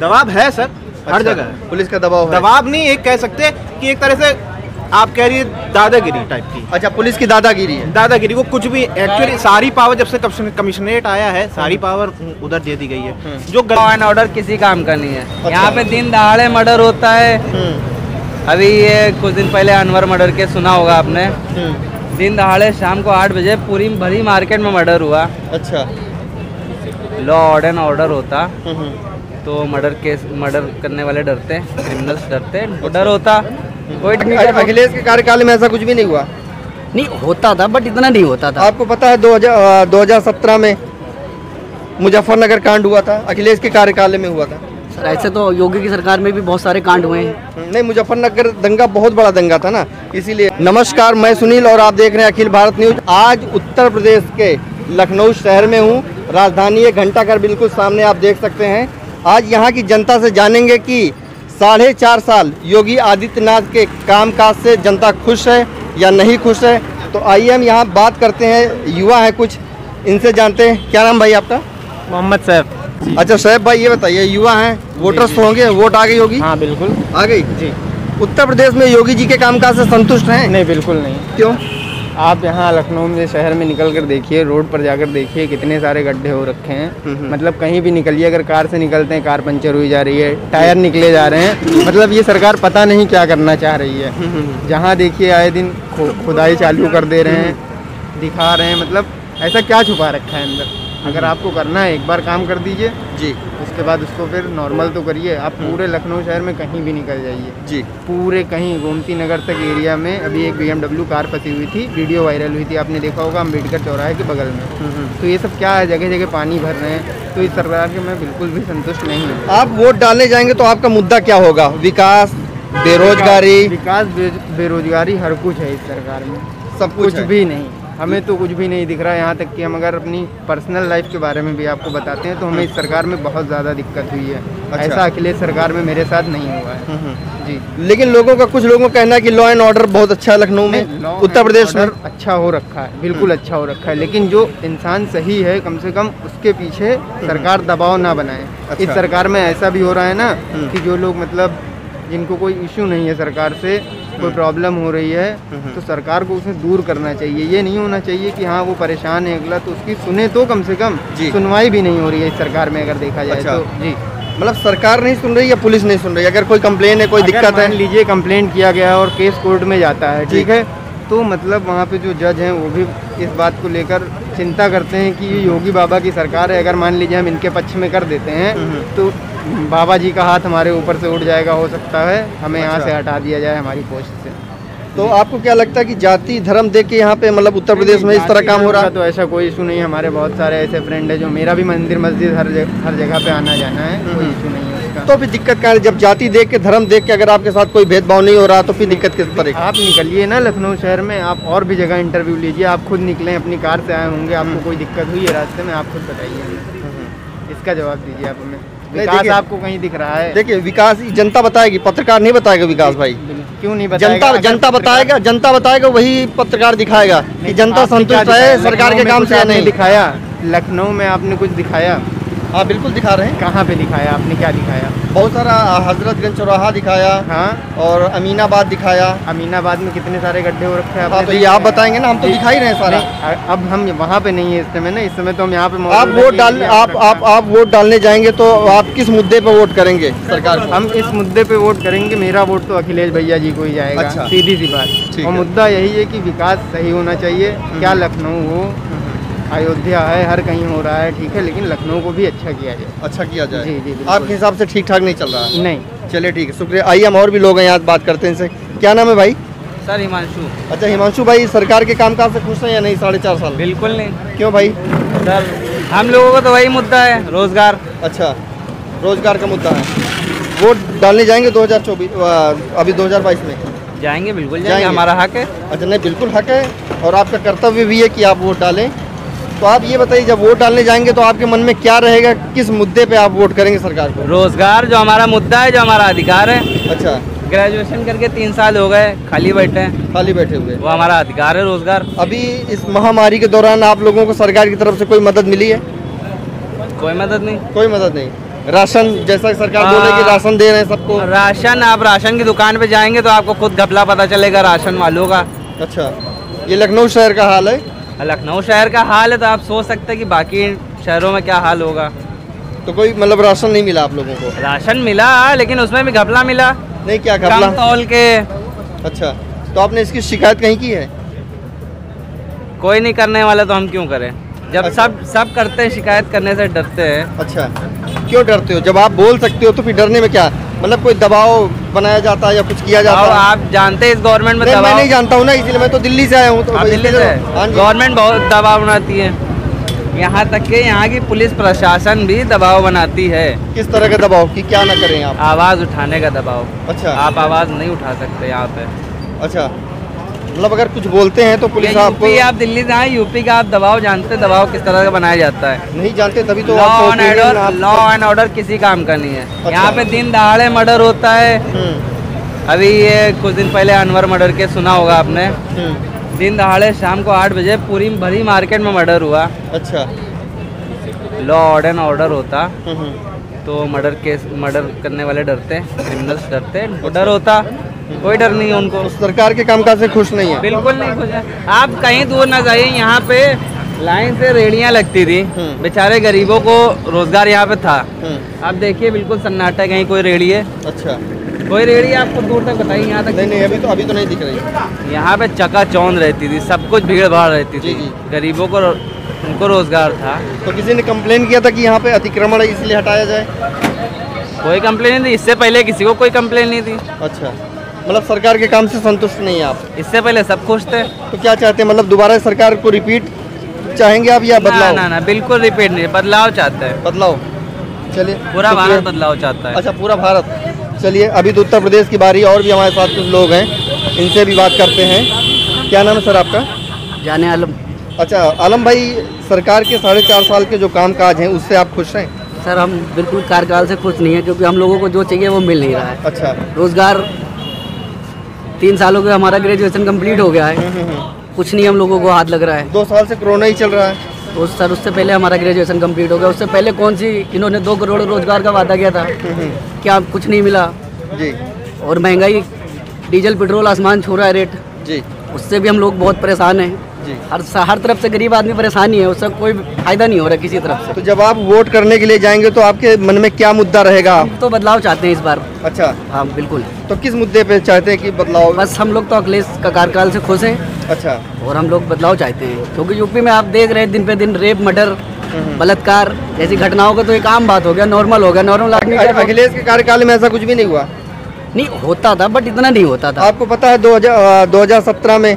दबाव है सर, हर जगह है। पुलिस का दबाव है। दबाव नहीं, एक कह सकते हैं कि एक तरह से आप कह रही है दादागिरी टाइप की। अच्छा, पुलिस की दादागिरी है। दादागिरी, वो कुछ भी एक्चुअली सारी पावर जब से कमिश्नरेट आया है सारी पावर उधर दे दी गई है। जो लॉ एंड ऑर्डर किसी काम का नहीं है। यहाँ पे दिन दहाड़े मर्डर होता है। अभी ये कुछ दिन पहले अनवर मर्डर के सुना होगा आपने। दिन दहाड़े शाम को 8 बजे पूरी भरी मार्केट में मर्डर हुआ। अच्छा, लॉ एंड ऑर्डर होता तो मर्डर करने वाले डरते, क्रिमिनल्स डरते, डर होता। कोई अखिलेश के कार्यकाल में ऐसा कुछ भी नहीं हुआ? नहीं होता था, बट इतना नहीं होता था। आपको पता है 2017 में मुजफ्फरनगर कांड हुआ था, अखिलेश के कार्यकाल में हुआ था। सर ऐसे तो योगी की सरकार में भी बहुत सारे कांड हुए हैं। नहीं, मुजफ्फरनगर दंगा बहुत बड़ा दंगा था ना, इसीलिए। नमस्कार, मैं सुनील और आप देख रहे हैं अखिल भारत न्यूज। आज उत्तर प्रदेश के लखनऊ शहर में हूँ, राजधानी है, घंटाघर बिल्कुल सामने आप देख सकते हैं। आज यहाँ की जनता से जानेंगे कि 4.5 साल योगी आदित्यनाथ के कामकाज से जनता खुश है या नहीं खुश है। तो आइए हम यहाँ बात करते हैं, युवा है कुछ, इनसे जानते हैं। क्या नाम भाई आपका? मोहम्मद सैफ। अच्छा सैफ भाई, ये बताइए, युवा हैं, वोटर्स तो होंगे, वोट आ गई होगी? हाँ बिल्कुल आ गई जी। उत्तर प्रदेश में योगी जी के कामकाज से संतुष्ट हैं? नहीं, बिल्कुल नहीं। क्यों? आप यहाँ लखनऊ में शहर में निकल कर देखिए, रोड पर जाकर देखिए कितने सारे गड्ढे हो रखे हैं। मतलब कहीं भी निकलिए, अगर कार से निकलते हैं कार पंचर हुई जा रही है, टायर निकले जा रहे हैं। मतलब ये सरकार पता नहीं क्या करना चाह रही है। जहाँ देखिए आए दिन खुदाई चालू कर दे रहे हैं, दिखा रहे हैं। मतलब ऐसा क्या छुपा रखा है अंदर? अगर आपको करना है एक बार काम कर दीजिए जी, उसके बाद उसको फिर नॉर्मल तो करिए। आप पूरे लखनऊ शहर में कहीं भी निकल जाइए जी, पूरे कहीं गोमती नगर तक एरिया में अभी एक BMW कार फंसी हुई थी, वीडियो वायरल हुई थी, आपने देखा होगा, अम्बेडकर चौराहे के बगल में। तो ये सब क्या है, जगह जगह पानी भर रहे हैं। तो इस सरकार के मैं बिल्कुल भी संतुष्ट नहीं हूँ। आप वोट डालने जाएंगे तो आपका मुद्दा क्या होगा? विकास, बेरोजगारी? विकास बेरोजगारी हर कुछ है इस सरकार में, सब कुछ भी नहीं। हमें तो कुछ भी नहीं दिख रहा है। यहाँ तक कि हम अगर अपनी पर्सनल लाइफ के बारे में भी आपको बताते हैं तो हमें इस सरकार में बहुत ज़्यादा दिक्कत हुई है। अच्छा। ऐसा अखिलेश सरकार में मेरे साथ नहीं हुआ है जी। लेकिन लोगों का, कुछ लोगों का कहना है कि लॉ एंड ऑर्डर बहुत अच्छा है लखनऊ में, उत्तर प्रदेश में अच्छा हो रखा है, बिल्कुल अच्छा हो रखा है। लेकिन जो इंसान सही है कम से कम उसके पीछे सरकार दबाव ना बनाए। अच्छा। इस सरकार में ऐसा भी हो रहा है ना कि जो लोग मतलब जिनको कोई इशू नहीं है सरकार से, कोई प्रॉब्लम हो रही है, तो सरकार को उसे दूर करना चाहिए। ये नहीं होना चाहिए कि हाँ वो परेशान है अगला तो उसकी सुने, तो कम से कम सुनवाई भी नहीं हो रही है इस सरकार में अगर देखा जाए। अच्छा। तो जी, मतलब सरकार नहीं सुन रही या पुलिस नहीं सुन रही? अगर कोई कंप्लेन है, कोई दिक्कत है, मान लीजिए कंप्लेंट किया गया और केस कोर्ट में जाता है, ठीक है, तो मतलब वहाँ पे जो जज हैं वो भी इस बात को लेकर चिंता करते हैं कि ये योगी बाबा की सरकार है। अगर मान लीजिए हम इनके पक्ष में कर देते हैं तो बाबा जी का हाथ हमारे ऊपर से उठ जाएगा, हो सकता है हमें यहाँ से हटा दिया जाए हमारी पोस्ट से। तो आपको क्या लगता है कि जाति धर्म देख के यहाँ पे मतलब उत्तर प्रदेश में इस तरह काम हो रहा है? तो ऐसा कोई इशू नहीं है। हमारे बहुत सारे ऐसे फ्रेंड है जो, मेरा भी मंदिर मस्जिद हर जगह पे आना जाना है, कोई इशू नहीं है उसका। तो फिर दिक्कत क्या है? जब जाति देख के, धर्म देख के अगर आपके साथ कोई भेदभाव नहीं हो रहा तो फिर दिक्कत किस तरह? आप निकलिए ना लखनऊ शहर में, आप और भी जगह इंटरव्यू लीजिए, आप खुद निकलें, अपनी कार से आए होंगे, आपको कोई दिक्कत हुई है रास्ते में, आप खुद बताइए, इसका जवाब दीजिए आप हमें। विकास आपको कहीं दिख रहा है? देखिए, विकास जनता बताएगी, पत्रकार नहीं बताएगा विकास भाई। क्यों नहीं बताएगा? जनता बताएगा, जनता बताएगा, वही पत्रकार दिखाएगा कि जनता संतुष्ट है सरकार के काम से या नहीं। दिखाया लखनऊ में आपने कुछ दिखाया? हाँ बिल्कुल दिखा रहे हैं। कहाँ पे दिखाया आपने, क्या दिखाया? बहुत सारा, हजरतगंज चौराहा दिखाया, हाँ, और अमीनाबाद दिखाया। अमीनाबाद में कितने सारे गड्ढे हो रखे हैं? हाँ, तो ये आप बताएंगे ना, हम तो दिखा ही रहे हैं सारा। अब हम वहाँ पे नहीं है इस समय ना, इस समय तो हम यहाँ पे आप वोट डाल, आप वोट डालने जाएंगे तो आप किस मुद्दे पे वोट करेंगे सरकार को? हम इस मुद्दे पे वोट करेंगे, मेरा वोट तो अखिलेश भैया जी को ही जाएगा। अच्छा। सीधी सी बात। और मुद्दा यही है कि विकास सही होना चाहिए। क्या लखनऊ हो, अयोध्या है, हर कहीं हो रहा है, ठीक है, लेकिन लखनऊ को भी अच्छा किया जाए। अच्छा किया जाए। जी जी, आपके हिसाब से ठीक ठाक नहीं चल रहा है? नहीं। चलिए ठीक है, शुक्रिया। आइए हम और भी लोग हैं यहाँ, बात करते हैं इनसे। क्या नाम है भाई? सर हिमांशु। अच्छा हिमांशु भाई, सरकार के कामकाज से खुश हैं या नहीं 4.5 साल? बिल्कुल नहीं। क्यों भाई? सर हम लोगों को तो वही मुद्दा है, रोजगार। अच्छा, रोजगार का मुद्दा है। वोट डालने जाएंगे 2024, अभी 2022 में? जाएंगे, बिल्कुल जाएंगे, हमारा हक है। अच्छा, नहीं बिल्कुल हक है और आपका कर्तव्य भी है कि आप वोट डालें। तो आप ये बताइए, जब वोट डालने जाएंगे तो आपके मन में क्या रहेगा, किस मुद्दे पे आप वोट करेंगे सरकार को? रोजगार, जो हमारा मुद्दा है, जो हमारा अधिकार है। अच्छा, ग्रेजुएशन करके 3 साल हो गए, खाली बैठे हैं। खाली बैठे हुए, वो हमारा अधिकार है रोजगार। अभी इस महामारी के दौरान आप लोगों को सरकार की तरफ से कोई मदद मिली है? कोई मदद नहीं। कोई मदद नहीं। राशन जैसा सरकार बोल रही है कि राशन दे रहे हैं सबको। राशन, आप राशन की दुकान पे जाएंगे तो आपको खुद घपला पता चलेगा राशन वालों का। अच्छा, ये लखनऊ शहर का हाल है। लखनऊ शहर का हाल है तो आप सोच सकते हैं कि बाकी शहरों में क्या हाल होगा। तो कोई मतलब राशन नहीं मिला आप लोगों को? राशन मिला लेकिन उसमें भी घपला मिला। नहीं, क्या कम घपला? तौल के। अच्छा, तो आपने इसकी शिकायत कहीं की है? कोई नहीं करने वाला तो हम क्यों करें, जब अच्छा। सब करते हैं, शिकायत करने से डरते हैं। अच्छा, क्यों डरते हो? जब आप बोल सकते हो तो फिर डरने में क्या? मतलब कोई दबाव बनाया जाता है या कुछ किया जाता है? आप जानते हैं इस गवर्नमेंट में नहीं, मैं दबाव। नहीं जानता हूँ ना, इसलिए मैं तो दिल्ली से आया हूँ। तो आप दिल्ली से? हाँ जी। गवर्नमेंट बहुत दबाव बनाती है, यहाँ तक कि यहाँ की पुलिस प्रशासन भी दबाव बनाती है। किस तरह का दबाव कि क्या ना करें आप? आवाज़ उठाने का दबाव। अच्छा। आप आवाज़ नहीं उठा सकते यहाँ पे। अच्छा, मतलब अगर कुछ बोलते हैं तो पुलिस आपको? यूपी, आप दिल्ली से आए, यूपी का आप दबाव जानते, दबाव किस तरह का बनाया जाता है? नहीं जानते, तभी तो लॉ आपको एंड opinion ऑर्डर, आप- लॉ एंड ऑर्डर किसी काम का नहीं है। अच्छा। यहाँ पे दिन दहाड़े मर्डर होता है। हम्म, अभी ये कुछ दिन पहले अनवर मर्डर के सुना होगा आपने। हम्म, दिन दहाड़े शाम को 8 बजे पूरी भरी मार्केट में मर्डर हुआ। अच्छा। लॉ एंड ऑर्डर होता हम्म, तो मर्डर करने वाले डरते, क्रिमिनल्स डरते, डर होता, कोई डर नहीं है उनको। तो सरकार के कामकाज से खुश नहीं है? बिल्कुल नहीं खुश है। आप कहीं दूर ना जाइए, यहाँ पे लाइन से रेड़ियाँ लगती थी, बेचारे गरीबों को रोजगार यहाँ पे था। आप देखिए बिल्कुल सन्नाटा, कहीं कोई रेड़ी है? अच्छा, कोई रेड़ी आपको दूर तक बताइए, यहाँ तक नहीं नहीं, अभी तो नहीं दिख रही। यहाँ पे चकाचौंध रहती थी, सब कुछ भीड़ भाड़ रहती जी, थी, जी। गरीबों को उनको रोजगार था। तो किसी ने कंप्लेन किया था कि यहाँ पे अतिक्रमण है इसलिए हटाया जाए? कोई कंप्लेन नहीं थी, इससे पहले किसी को कोई कंप्लेन नहीं थी। अच्छा, मतलब सरकार के काम से संतुष्ट नहीं है आप? इससे पहले सब खुश थे। तो क्या चाहते हैं, मतलब दोबारा सरकार को रिपीट चाहेंगे आप या बदलाव? ना बिल्कुल रिपीट नहीं, बदलाव चाहते हैं। बदलाव, चलिए। पूरा शुक्रिया। भारत बदलाव चाहता है। अच्छा, पूरा भारत। चलिए, अभी तो उत्तर प्रदेश की बारी, और भी हमारे साथ कुछ लोग हैं, इनसे भी बात करते हैं। क्या नाम है सर आपका? जाने आलम। अच्छा, आलम भाई, सरकार के 4.5 साल के जो काम काज हैं उससे आप खुश हैं? सर हम बिल्कुल कार्यकाल से खुश नहीं है, क्योंकि हम लोगों को जो चाहिए वो मिल नहीं रहा है। अच्छा। रोजगार 3 सालों के हमारा ग्रेजुएशन कंप्लीट हो गया है, कुछ नहीं हम लोगों को हाथ लग रहा है। 2 साल से कोरोना ही चल रहा है। तो सर उससे पहले हमारा ग्रेजुएशन कंप्लीट हो गया, उससे पहले कौन सी इन्होंने 2 करोड़ रोजगार का वादा किया था, क्या कुछ नहीं मिला। जी और महंगाई, डीजल पेट्रोल आसमान छू रहा है रेट, जी उससे भी हम लोग बहुत परेशान हैं। जी। हर तरफ से गरीब आदमी परेशान ही है, उससे कोई फायदा नहीं हो रहा किसी तरफ से। तो जब आप वोट करने के लिए जाएंगे तो आपके मन में क्या मुद्दा रहेगा? हम तो बदलाव चाहते हैं इस बार। अच्छा, हाँ बिल्कुल। तो किस मुद्दे पे चाहते हैं कि बदलाव? बस हम लोग तो अखिलेश का कार्यकाल से खुश हैं, अच्छा। और हम लोग बदलाव चाहते हैं, क्योंकि यूपी में आप देख रहे हैं दिन पे दिन रेप, मर्डर, बलात्कार जैसी घटनाओं का तो एक आम बात हो गया, नॉर्मल हो गया। नॉर्मल आदमी का अखिलेश के कार्यकाल में ऐसा कुछ भी नहीं हुआ? नहीं होता था, बट इतना नहीं होता था। आपको पता है 2017 में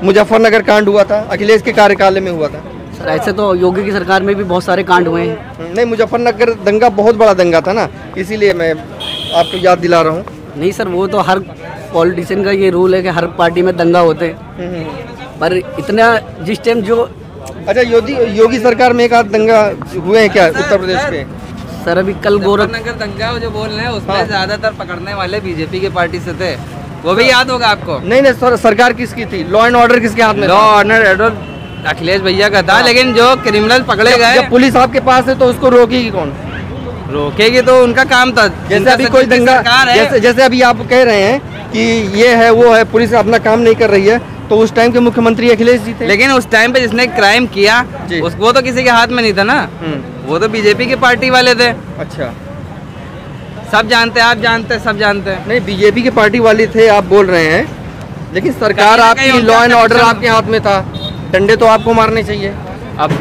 मुजफ्फरनगर कांड हुआ था, अखिलेश के कार्यकाल में हुआ था। सर ऐसे तो योगी की सरकार में भी बहुत सारे कांड हुए हैं। नहीं, मुजफ्फरनगर दंगा बहुत बड़ा दंगा था ना, इसीलिए मैं आपको याद दिला रहा हूँ। नहीं सर, वो तो हर पॉलिटिशियन का ये रूल है कि हर पार्टी में दंगा होते हैं, पर इतना जिस टाइम जो। अच्छा, योगी सरकार में एक आध दंगा हुए हैं क्या उत्तर प्रदेश के? सर अभी कल गोरखनगर दंगा जो बोल रहे हैं उसमें हाँ। ज्यादातर पकड़ने वाले बीजेपी के पार्टी से थे, वो भी याद होगा आपको। नहीं नहीं सर, सरकार किसकी थी? लॉ एंड ऑर्डर किसके हाथ में? लॉ ऑर्डर अखिलेश भैया का था, लेकिन जो क्रिमिनल पकड़े गए, जब पुलिस आपके पास है तो उसको रोकेगी कौन? रोकेगी तो उनका काम था। जैसे अभी कोई दंगा, जैसे अभी आप कह रहे हैं कि ये है वो है, पुलिस अपना काम नहीं कर रही है, तो उस टाइम के मुख्यमंत्री अखिलेश जी थे। लेकिन उस टाइम पे जिसने क्राइम किया वो तो किसी के हाथ में नहीं था ना, वो तो बीजेपी की पार्टी वाले थे। अच्छा, सब जानते हैं, आप जानते हैं, सब जानते हैं। नहीं, बीजेपी के पार्टी वाले थे आप बोल रहे हैं, लेकिन सरकार आपकी, लॉ एंड ऑर्डर आपके हाथ में था, डंडे तो आपको मारने चाहिए। अब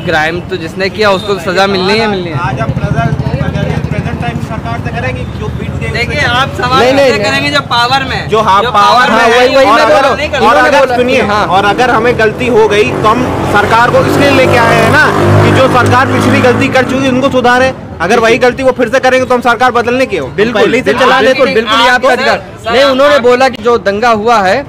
क्राइम तो जिसने किया उसको तो सजा मिलनी है। आज हम प्रेजेंट टाइम सरकार से करेंगे जो बीट गई। देखिए आप सवाल नहीं, करेंगे जो पावर में, जो हाँ पावर में है, वही मैं बोल रहा हूँ। और अगर सुनिए, हाँ। और अगर हमें गलती हो गई तो हम सरकार को इसलिए लेके आए हैं ना कि जो सरकार पिछली गलती कर चुकी है उनको सुधारे। अगर वही गलती वो फिर से करेंगे तो हम सरकार बदलने के हो, बिल्कुल से चला ले, तो बिल्कुल ये आपका अधिकार। नहीं, उन्होंने बोला कि जो दंगा हुआ है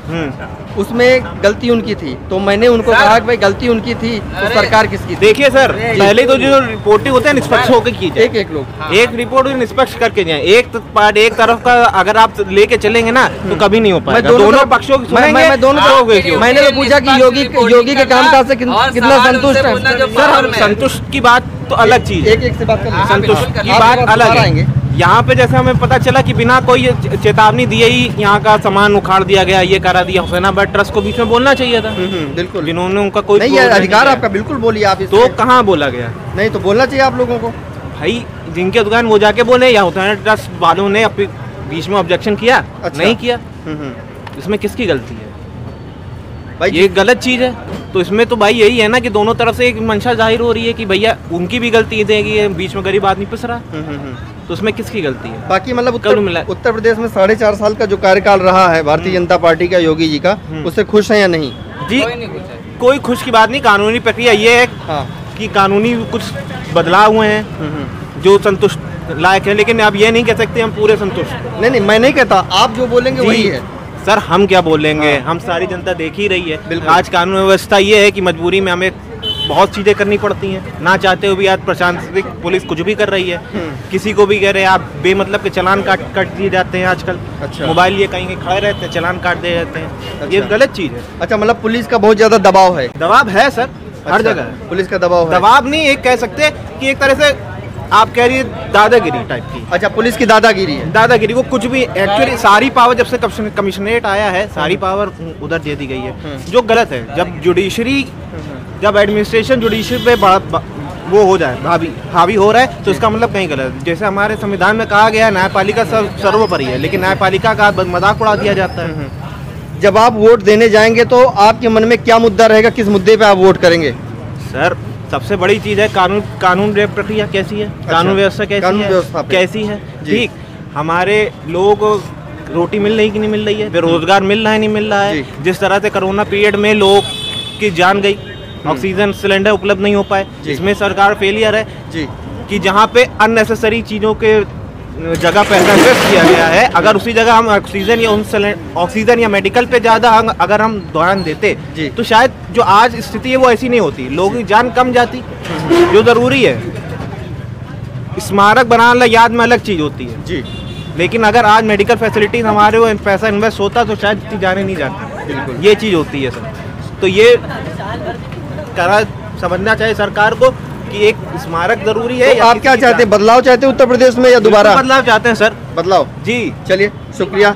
उसमें गलती उनकी थी, तो मैंने उनको कहा कि भाई गलती उनकी थी तो सरकार किसकी थी? देखिए सर, पहले तो जो रिपोर्टिंग होते हैं निष्पक्ष होकर की जाए। एक लोग एक रिपोर्ट निष्पक्ष करके जाए। एक तरफ का अगर आप लेके चलेंगे ना तो कभी नहीं हो पाएगा। दोनों पक्षों की सुनेंगे। मैं दोनों मैंने तो पूछा कि योगी के कामकाज से कितना संतुष्ट है? सर हम संतुष्ट की बात तो अलग चीज है। एक से बात कर लेंगे। संतुष्ट की आप बात बार अलग आएंगे। है। यहाँ पे जैसे हमें पता चला कि बिना कोई चेतावनी दिए ही यहाँ का सामान उखाड़ दिया गया, ये करा दिया। हुसैनाबाद ट्रस्ट को बीच में बोलना चाहिए था। बिल्कुल। जिन्होंने उनका कोई नहीं, ये अधिकार आपका, बिल्कुल बोलिए आप। तो कहाँ बोला गया? नहीं तो बोलना चाहिए आप लोगों को भाई, जिनके दुकान वो जाके बोले, या हुसैनाबाद ट्रस्ट वालों ने अपने बीच में ऑब्जेक्शन किया? अच्छा। नहीं किया। इसमें किसकी गलती है भाई? ये गलत चीज है। तो इसमें तो भाई यही है ना कि दोनों तरफ से एक मंशा जाहिर हो रही है कि भैया उनकी भी गलती है कि ये बीच में गरीब आदमी पिस रहा। तो उसमें किसकी गलती है? बाकी मतलब कल मिला। उत्तर प्रदेश में 4.5 साल का जो कार्यकाल रहा है भारतीय जनता पार्टी का, योगी जी का, उससे खुश हैं या नहीं? जी, कोई खुश की बात नहीं। कानूनी प्रक्रिया ये है कि कानूनी कुछ बदलाव हुए हैं जो संतुष्ट लायक है, लेकिन अब ये नहीं कह सकते हम पूरे संतुष्ट। नहीं, मैं नहीं कहता, आप जो बोलेंगे वही है सर। हम क्या बोलेंगे? हम सारी जनता देख ही रही है। आज कानून व्यवस्था ये है कि मजबूरी में हमें बहुत चीजें करनी पड़ती हैं, ना चाहते हुए भी। आज प्रशासनिक पुलिस कुछ भी कर रही है, किसी को भी कह रहे हैं आप बेमतलब के चालान काट दिए जाते हैं आजकल। अच्छा। मोबाइल ये कहीं खड़े रहते हैं, चालान काट दिए जाते हैं। अच्छा। ये गलत चीज है। अच्छा, मतलब पुलिस का बहुत ज्यादा दबाव है? दबाव है सर, हर अच्छा, जगह पुलिस का दबाव है। दबाव नहीं, एक कह सकते कि एक तरह से आप कह रही है दादागिरी टाइप की। अच्छा, पुलिस की दादागिरी है। दादागिरी को कुछ भी एक्चुअली सारी पावर जब से कमिश्नरेट आया है, सारी पावर उधर दे दी गई है, जो गलत है। जब जुडिशरी, जब एडमिनिस्ट्रेशन जुडिशरी पे वो हो जाए, हावी हो रहा है, तो इसका मतलब कहीं गलत है। जैसे हमारे संविधान में कहा गया है न्यायपालिका सर्वोपरि है, लेकिन न्यायपालिका का मजाक उड़ा दिया जाता है। जब आप वोट देने जाएंगे तो आपके मन में क्या मुद्दा रहेगा, किस मुद्दे पे आप वोट करेंगे? सर, सबसे बड़ी चीज है कानून प्रक्रिया कैसी है, कानून व्यवस्था कैसी है। ठीक, हमारे लोगों को रोटी मिल रही कि नहीं मिल रही है, बेरोजगार मिल रहा है नहीं मिल रहा है। जिस तरह से कोरोना पीरियड में लोग की जान गई, ऑक्सीजन सिलेंडर उपलब्ध नहीं हो पाए, इसमें सरकार फेलियर है जी। कि जहाँ पे अननेसेसरी चीजों के जगह पैसा इन्वेस्ट किया गया है, अगर उसी जगह हम ऑक्सीजन या मेडिकल पे ज़्यादा अगर हम ध्यान देते तो शायद जो आज स्थिति है वो ऐसी नहीं होती, लोगों की जान कम जाती। जो ज़रूरी है, स्मारक बनाना याद में अलग चीज़ होती है जी, लेकिन अगर आज मेडिकल फैसिलिटीज हमारे वो पैसा इन्वेस्ट होता तो शायद इतनी जाने नहीं जाती। बिल्कुल, ये चीज़ होती है सर। तो ये समझना चाहिए सरकार को कि एक स्मारक जरूरी है। तो आप क्या चाहते हैं, बदलाव चाहते हैं उत्तर प्रदेश में या दोबारा बदलाव चाहते हैं सर? बदलाव जी। चलिए, शुक्रिया।